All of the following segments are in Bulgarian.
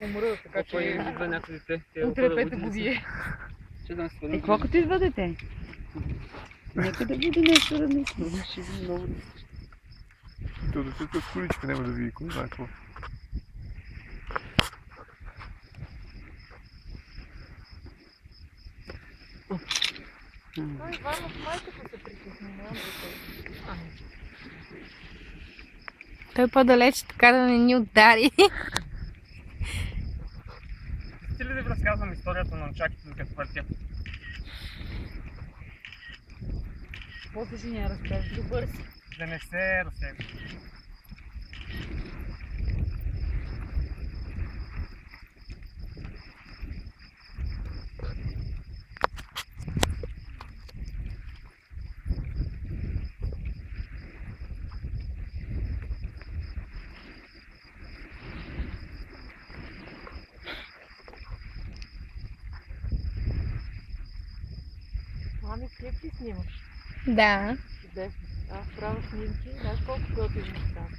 умра, така че идва някой дете. утре 5 години. Какво като идва дете? Нека да буде нещо различно. Ще види много. То детето е в количка, няма да види кой знае какво. Той Иванов майката се притесни, не знам защо. Той по-далеч, така да не ни удари. Ти ли да ви разказвам историята на нунчаките докато въртя? После ще ни я разкажеш. Добър си. Да не се разсега. Мами, клип ли снимаш? Да. Чудесно. Аз правя снимки. Знаеш колко готини ще стане?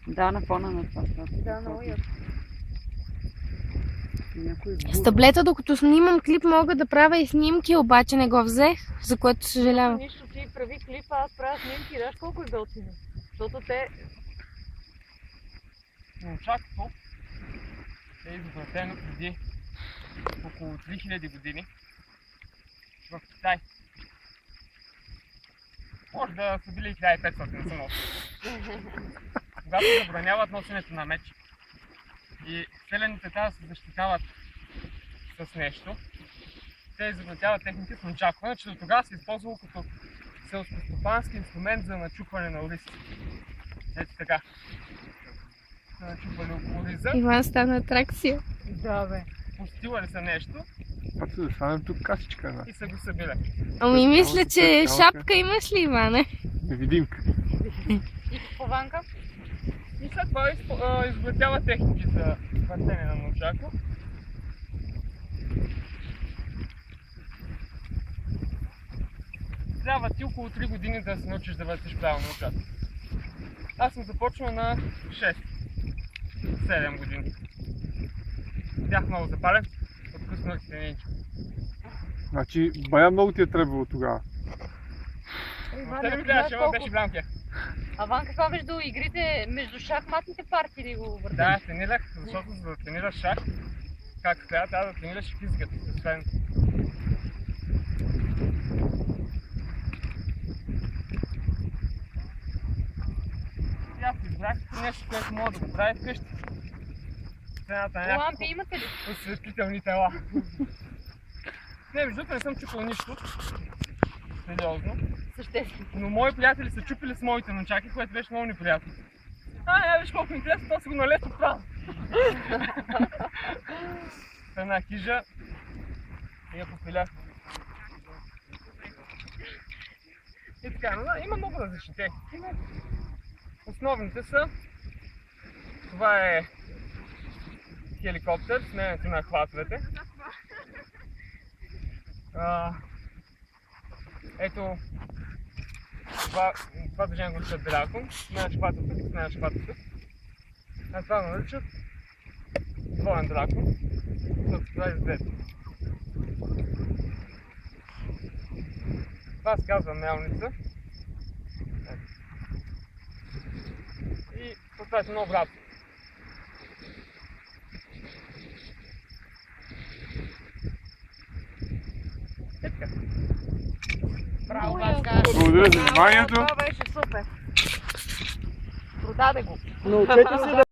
Да, на фона на това. Да, много яко. Някой С таблета, докато снимам клип, мога да правя и снимки, обаче не го взех, за което съжалявам. Нищо, ти прави клипа, аз правя снимки. Знаеш колко е готино? Защото те... Нунчакото е изобретено преди около 3000 години в Китай. Може да са били 1500, не съм носил. Когато забраняват носенето на меч и селените трябва да се защитават с нещо, те изобретяват техника с нунчако, иначе до тогава се използвало като селскостопански инструмент за начупване на ориз. Ето така. Са начупвали около ориза, Иван стана атракция. Да, бе. пустивали са нещо Пак се да станем тук касичка една. и са го събили. Ами мисля, че шапка имаш ли, Иване? Невидимка. И какво, Ванка? И след това изобретява техники за въртене на нунчако. Трябва ти около 3 години да се научиш да въртиш правилно нунчако. Аз съм започнал на 6-7 години. Бях много запален, откъснах стеничка. Значи, бая много ти е трябвало тогава. Въобще не ми гледаше, ама беше голям кеф. А Ванка, какво между игрите, между шахматните партии ли го въртиш? Да, тренирах, защото за да тренираш шах, както трябва да тренираш и физиката. Освен и аз избрах нещо, което мога да го правя вкъщи. Цената на някакво Лампи имате ли? осветителни тела. Не, между другото не съм чупил нищо. Сериозно. Съществено. Но мои приятели са чупили с моите нунчаки, което беше много неприятно. Я виж колко интересно, то си го налето право. В една хижа и я попилях. И така, но да, има много различни техники. Основните са, това е хеликоптер, сменянето на хватовете. Ето, това движение го наричат дракон, сменяш хватата, сменяш хватата. А това го наричат двоен дракон, защото се прави с двете. Това се казва мелница. И това е много обратно. Е така. Браво, Много Ванка! Благодаря за вниманието. Това беше супер. Продаде го. Научете се да